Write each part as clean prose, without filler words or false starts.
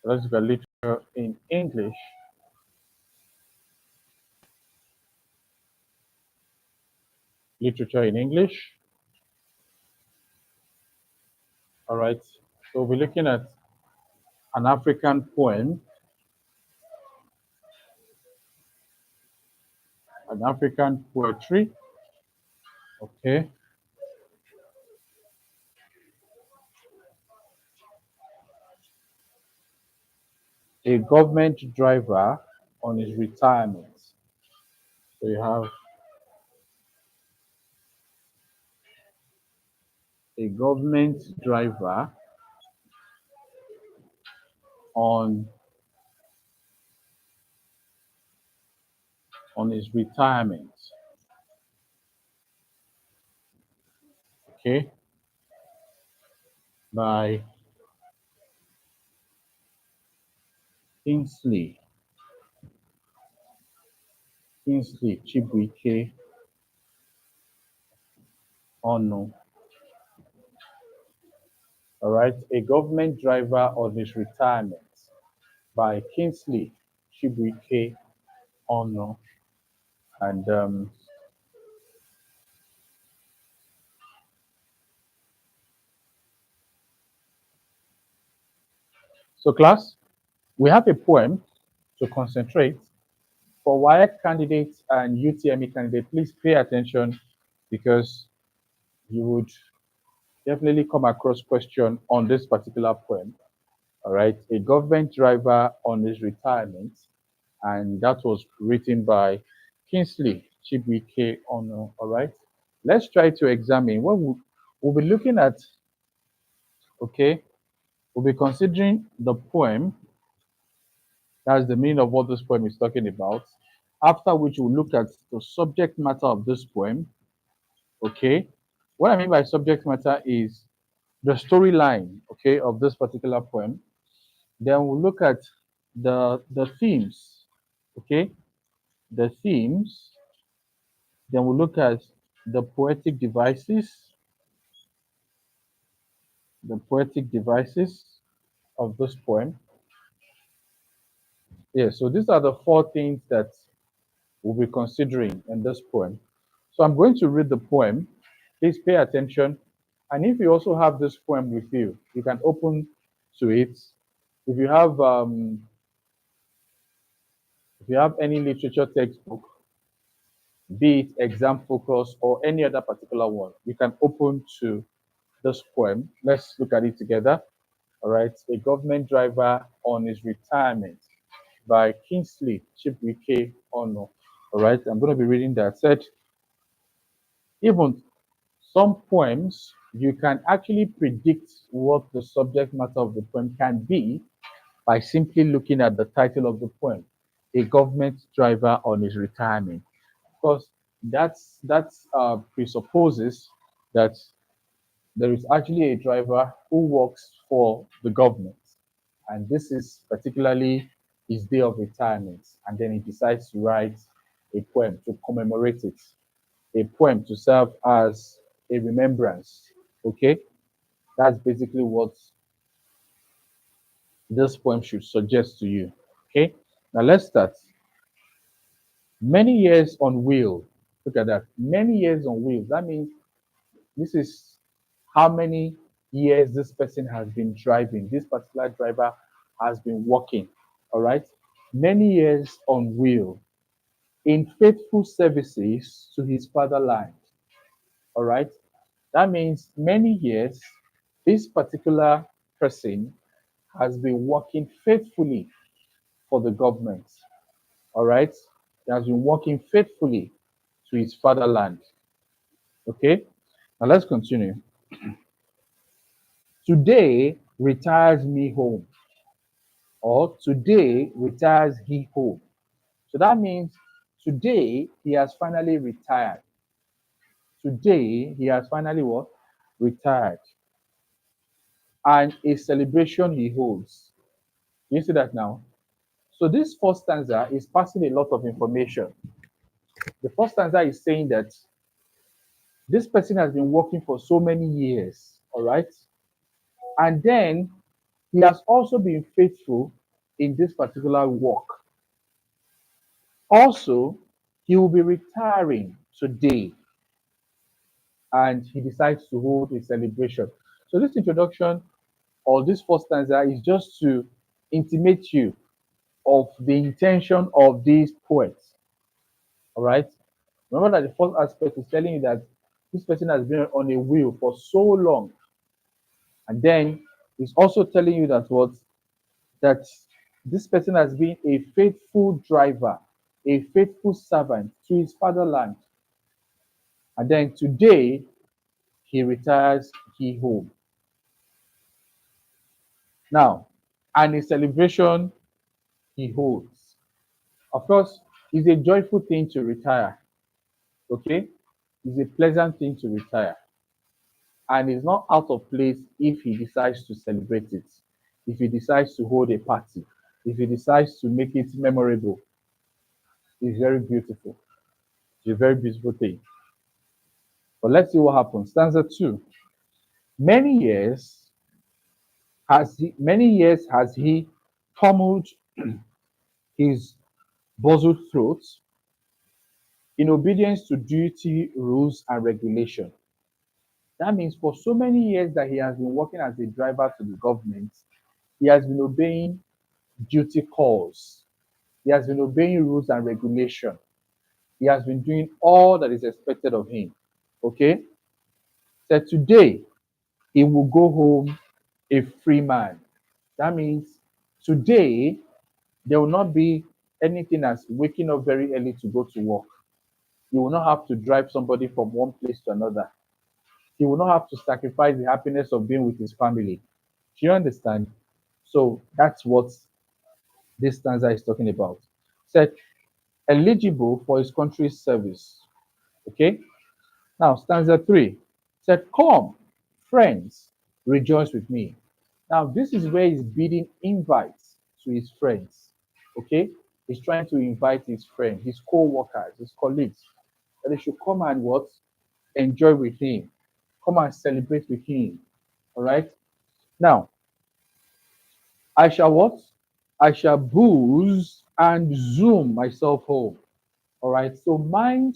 Let's look at literature in English. Literature in English. All right. So we're looking at an African poem, an African poetry. Okay. A government driver on his retirement. So you have a government driver on his retirement. Okay. By Kingsley Chibuike Ono. All right. A government driver on his retirement by Kingsley Chibuike Ono. And so class, we have a poem to concentrate. For Waec candidates and UTME candidates, please pay attention because you would definitely come across question on this particular poem. All right, a government driver on his retirement, and that was written by Kingsley Chibuike Ono. All right, let's try to examine what we'll be looking at. Okay, we'll be considering the poem. That's the meaning of what this poem is talking about. After which we'll look at the subject matter of this poem. Okay, what I mean by subject matter is the storyline, okay, of this particular poem. Then we'll look at the themes, okay, the themes. Then we'll look at the poetic devices, the poetic devices of this poem. Yeah, so these are the four things that we'll be considering in this poem. So I'm going to read the poem. Please pay attention. And if you also have this poem with you, you can open to it. If you have any literature textbook, be it exam focus or any other particular one, you can open to this poem. Let's look at it together. All right. A government driver on his retirement by Kingsley Chibuike Ono. All right. I'm going to be reading that. Said, even some poems, you can actually predict what the subject matter of the poem can be by simply looking at the title of the poem, A Government Driver on His Retirement. Because that presupposes that there is actually a driver who works for the government, and this is particularly his day of retirement, and then he decides to write a poem to commemorate it, a poem to serve as a remembrance. Okay, that's basically what this poem should suggest to you. Okay, now let's start. Many years on wheel. Look at that. Many years on wheels. That means this is how many years this person has been driving. This particular driver has been working. All right. Many years on wheel in faithful services to his fatherland. All right. That means many years this particular person has been working faithfully for the government. All right. He has been working faithfully to his fatherland. Okay. Now let's continue. Today retires me home, or today retires he home. So that means today he has finally retired. Today he has finally what? Retired. And a celebration he holds. You see that now? So this first stanza is passing a lot of information. The first stanza is saying that this person has been working for so many years, all right? And then he has also been faithful in this particular work. Also, he will be retiring today and he decides to hold a celebration. So, this introduction or this first stanza is just to intimate you of the intention of these poets. All right. Remember that the first aspect is telling you that this person has been on a wheel for so long. And then it's also telling you that what that this person has been a faithful driver, a faithful servant to his fatherland. And then today he retires, he home. Now, and a celebration he holds. Of course, it's a joyful thing to retire. Okay? It's a pleasant thing to retire. And it's not out of place if he decides to celebrate it, if he decides to hold a party, if he decides to make it memorable. It's very beautiful. It's a very beautiful thing. But let's see what happens. Stanza 2. Many years has he pummeled his bosom throat in obedience to duty, rules, and regulation. That means for so many years that he has been working as a driver to the government, he has been obeying duty calls. He has been obeying rules and regulation. He has been doing all that is expected of him. Okay? So today he will go home a free man. That means today there will not be anything as waking up very early to go to work. You will not have to drive somebody from one place to another. He will not have to sacrifice the happiness of being with his family. Do you understand? So that's what this stanza is talking about. Said eligible for his country's service. Okay. Now stanza 3 said, "Come, friends, rejoice with me." Now this is where he's bidding invites to his friends. Okay. He's trying to invite his friends, his co-workers, his colleagues, that they should come and what? Enjoy with him. Come and celebrate with him. All right. Now, I shall what? I shall booze and zoom myself home. All right. So mind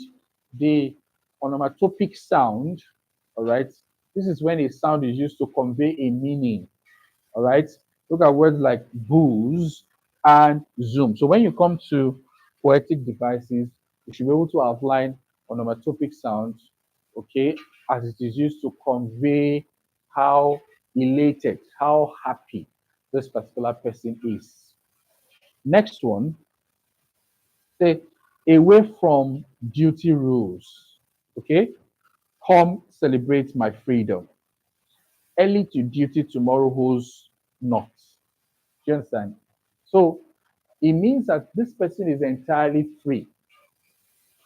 the onomatopic sound. All right. This is when a sound is used to convey a meaning. All right. Look at words like booze and zoom. So when you come to poetic devices, you should be able to outline onomatopic sounds, okay, as it is used to convey how elated, how happy this particular person is. Next one, say away from duty rules. Okay, come celebrate my freedom. Early to duty, tomorrow who's not. Do you understand? So it means that this person is entirely free,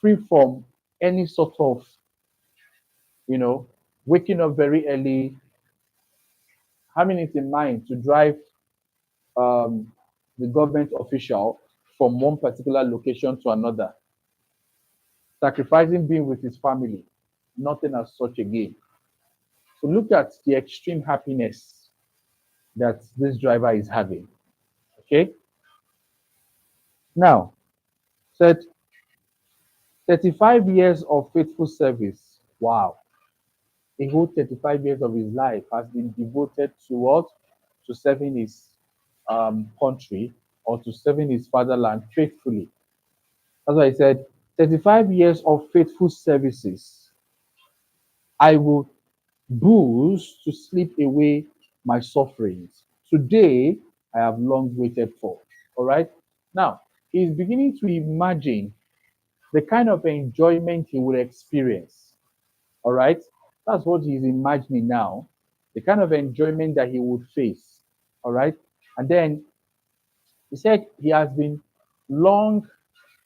free from any sort of, you know, waking up very early, having it in mind to drive um, the government official from one particular location to another, sacrificing being with his family, nothing as such again. So look at the extreme happiness that this driver is having. Okay. Now, said 35 years of faithful service. Wow. A whole 35 years of his life has been devoted to what? To serving his country or to serving his fatherland faithfully. That's why I said 35 years of faithful services. I will booze to sleep away my sufferings. Today, I have long waited for. All right. Now, he's beginning to imagine the kind of enjoyment he will experience. All right. That's what he's imagining now, the kind of enjoyment that he would face. All right. And then he said he has been long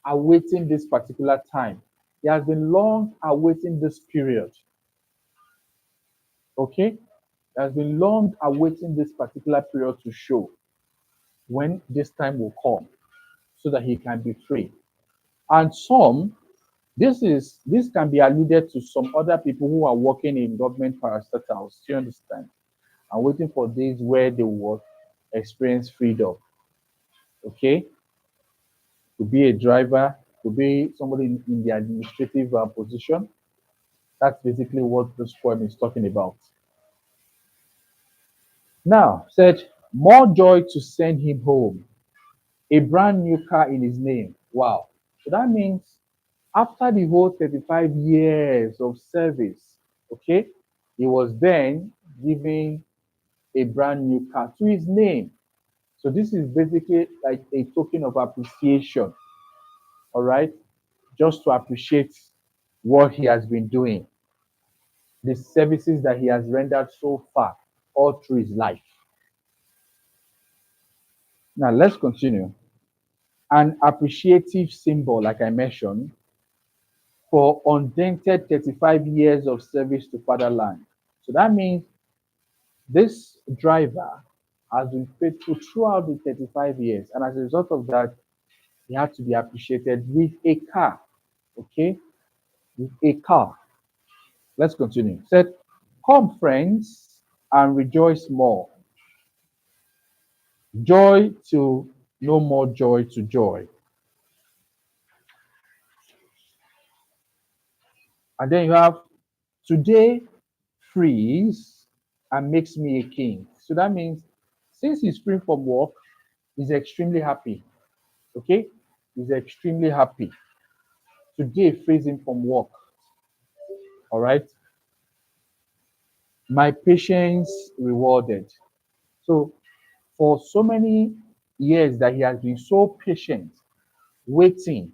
awaiting this particular time. He has been long awaiting this period. Okay. He has been long awaiting this particular period to show when this time will come so that he can be free. And some, this can be alluded to some other people who are working in government parastatals. Do you understand? And waiting for days where they work. experience freedom. Okay, to be a driver, to be somebody in the administrative position. That's basically what this poem is talking about. Now, said, more joy to send him home, a brand new car in his name. Wow. So that means after the whole 35 years of service, okay, he was then giving a brand new car to his name. So this is basically like a token of appreciation, all right, just to appreciate what he has been doing, the services that he has rendered so far, all through his life. Now let's continue. An appreciative symbol, like I mentioned, for undented 35 years of service to fatherland. So that means this driver has been faithful throughout the 35 years, and as a result of that, he had to be appreciated with a car. Okay, with a car. Let's continue. Said, come, friends, and rejoice more. Joy to no more joy to joy. And then you have today frees and makes me a king. So that means since he's free from work, he's extremely happy. Okay? He's extremely happy. Today frees him from work. All right? My patience rewarded. So for so many years that he has been so patient, waiting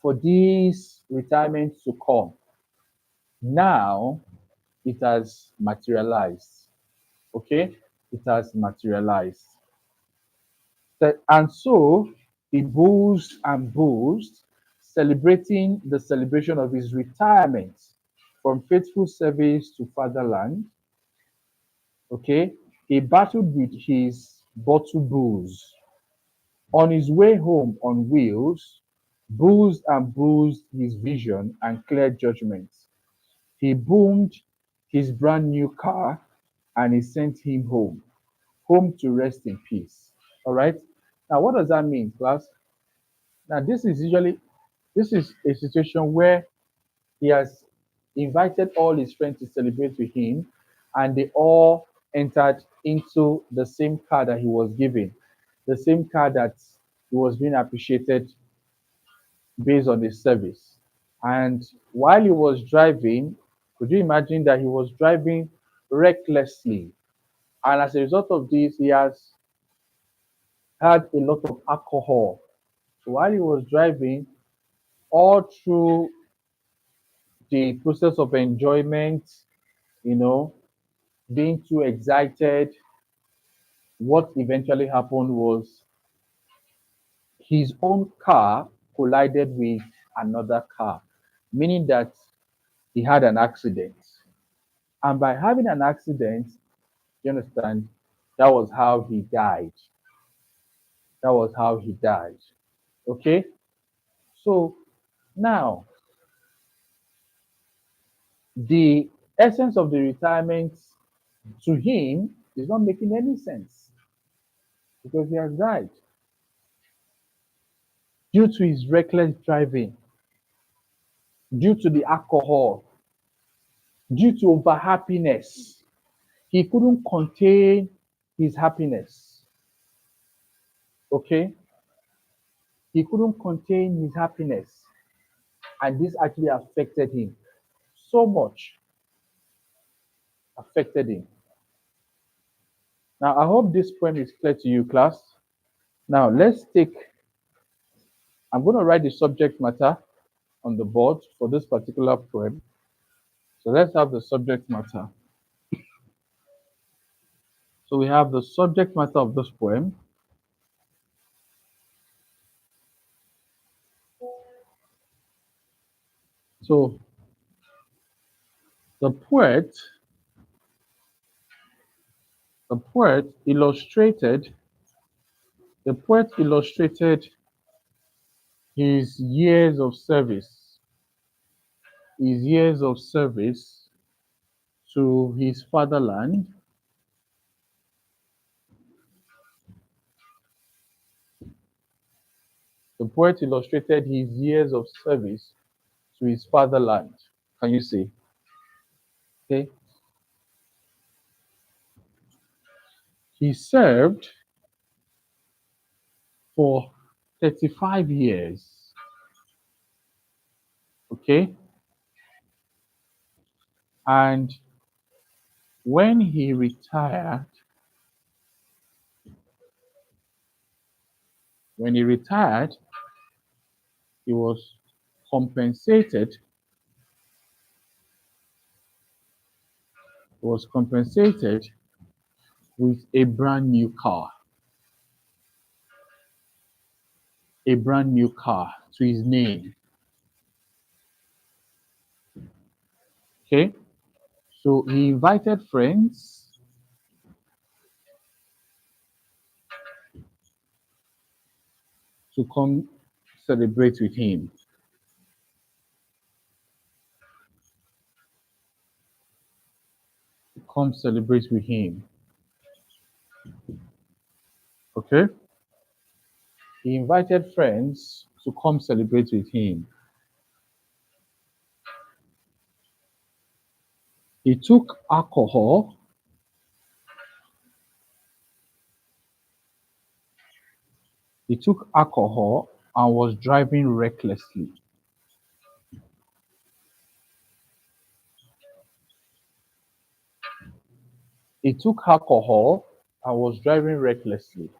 for this retirement to come, now it has materialized. Okay? It has materialized. And so he boozed and boozed, celebrating the celebration of his retirement from faithful service to fatherland. Okay, he battled with his bottle booze. On his way home on wheels, boozed and boozed his vision and clear judgment. He boomed his brand new car and he sent him home to rest in peace. All right. Now, what does that mean, class? Now, this is a situation where he has invited all his friends to celebrate with him, and they all entered into the same car that he was given, the same car that he was being appreciated based on his service. And while he was driving, could you imagine that he was driving recklessly? And as a result of this, he has had a lot of alcohol. So while he was driving, all through the process of enjoyment, you know, being too excited, what eventually happened was his own car collided with another car, meaning that he had an accident. And by having an accident, you understand, that was how he died. That was how he died. Okay? So now, the essence of the retirement to him is not making any sense because he has died due to his reckless driving, due to the alcohol, due to over happiness. He couldn't contain his happiness. Okay? He couldn't contain his happiness. And this actually affected him so much. Affected him. Now, I hope this poem is clear to you, class. Now, I'm going to write the subject matter on the board for this particular poem. So let's have the subject matter. So we have the subject matter of this poem. So the poet, the poet illustrated, the poet illustrated his years of service, his years of service to his fatherland The poet illustrated his years of service to his fatherland. Can you see? Okay. He served for 35 years. Okay. And when he retired, he was compensated. With a brand new car. A brand new car to his name. Okay. So he invited friends to come celebrate with him. Come celebrate with him. Okay. He invited friends to come celebrate with him. He took alcohol. And was driving recklessly. He took alcohol and was driving recklessly.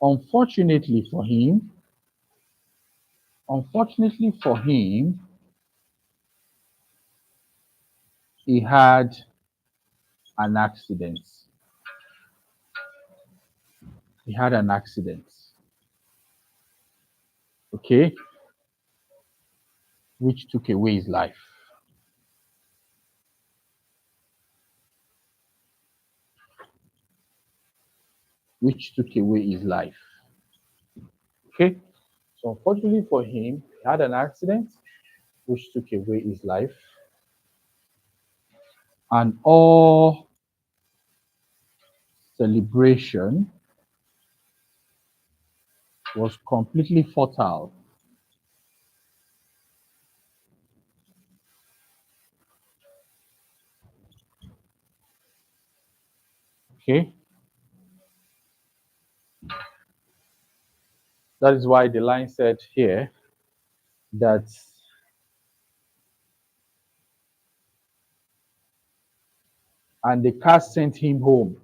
Unfortunately for him, he had an accident. Okay, which took away his life. Okay, so unfortunately for him, he had an accident which took away his life. And all celebration was completely futile. Okay, that is why the line said here that and the car sent him home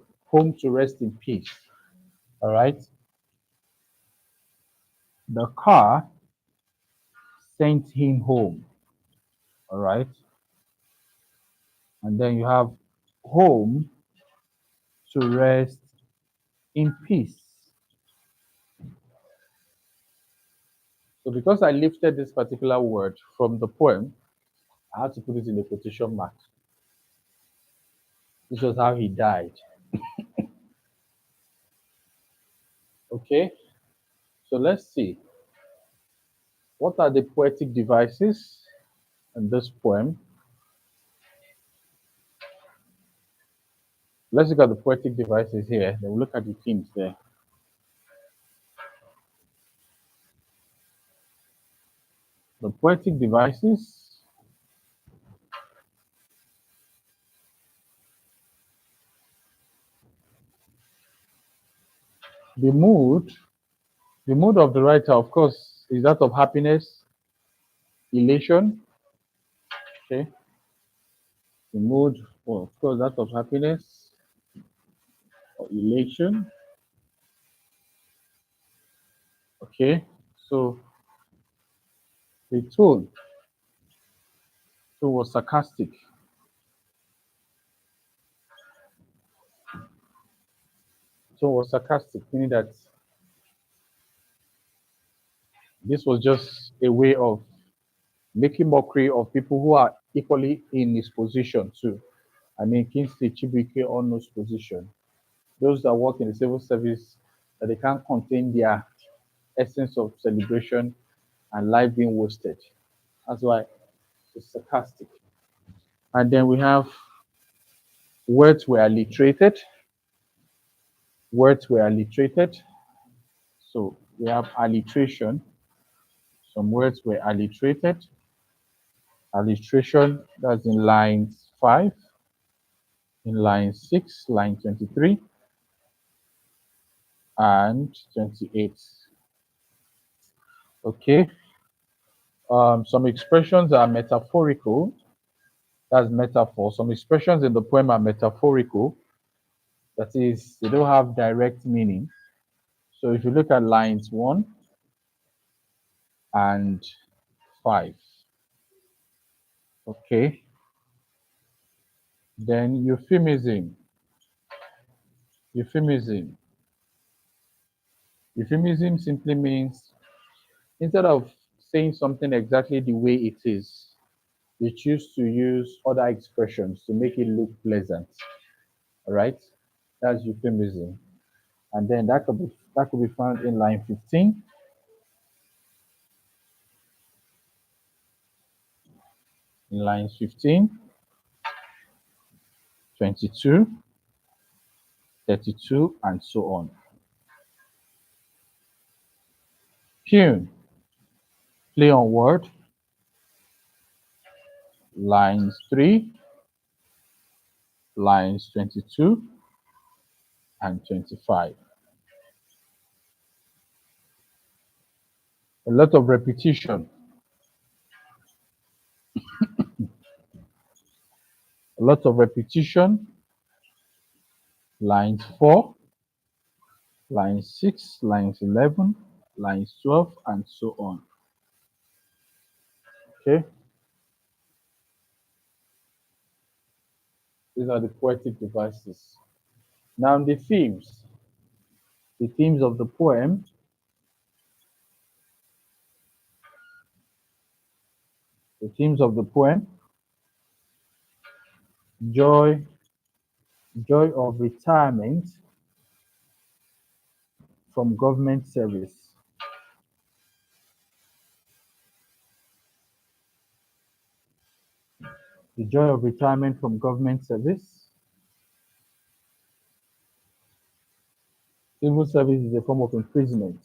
to rest in peace. All right, the car sent him home. All right, and then you have home to rest in peace. So because I lifted this particular word from the poem, I had to put it in a quotation mark. This was how he died. Okay, so let's see. What are the poetic devices in this poem? Let's look at the poetic devices here. Then we'll look at the themes there. The poetic devices. The mood. The mood of the writer, of course, is that of happiness, elation. Okay. The mood, well, of course, that of happiness or elation. Okay. So the tone was sarcastic. Meaning that this was just a way of making mockery of people who are equally in his position too. I mean, Kingsley Chibuike Ono's position. Those that work in the civil service, that they can't contain their essence of celebration and life being wasted. That's why it's sarcastic. And then we have words were alliterated. Words were alliterated. So we have alliteration. Some words were alliterated. Alliteration, that's in line 5, in line 6, line 23, and 28. Okay. Some expressions are metaphorical. That's metaphor. Some expressions in the poem are metaphorical. That is, they don't have direct meaning. So if you look at lines 1 and 5, okay, then euphemism. Euphemism. Euphemism simply means instead of saying something exactly the way it is, you choose to use other expressions to make it look pleasant. All right, that's euphemism. And then that could be found in line 15, in lines 15, 22, 32, and so on. Pune, play on word, lines 3, lines 22, and 25. A lot of repetition. A lot of repetition. Lines 4, line 6, lines 11, lines 12, and so on. Okay, these are the poetic devices. Now the themes of the poem. The themes of the poem: joy, joy of retirement from government service, the joy of retirement from government service. Civil service is a form of imprisonment.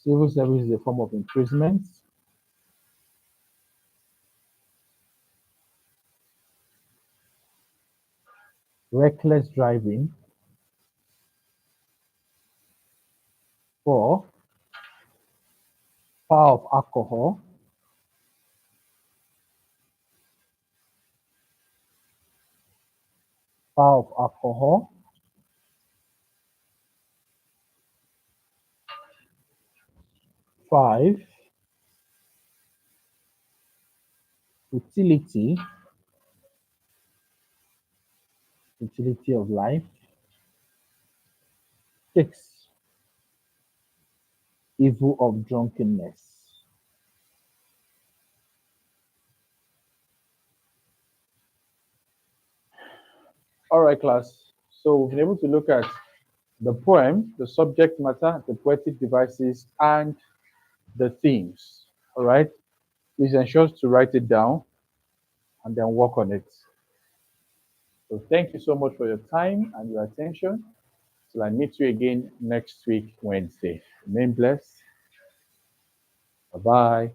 Civil service is a form of imprisonment. Reckless driving. 4, power of alcohol. Power of alcohol. 5, utility, utility of life. 6, evil of drunkenness. All right, class. So we've been able to look at the poem, the subject matter, the poetic devices, and the themes. All right. Please ensure to write it down and then work on it. So thank you so much for your time and your attention. Till I meet you again next week, Wednesday. Remain blessed. Bye bye.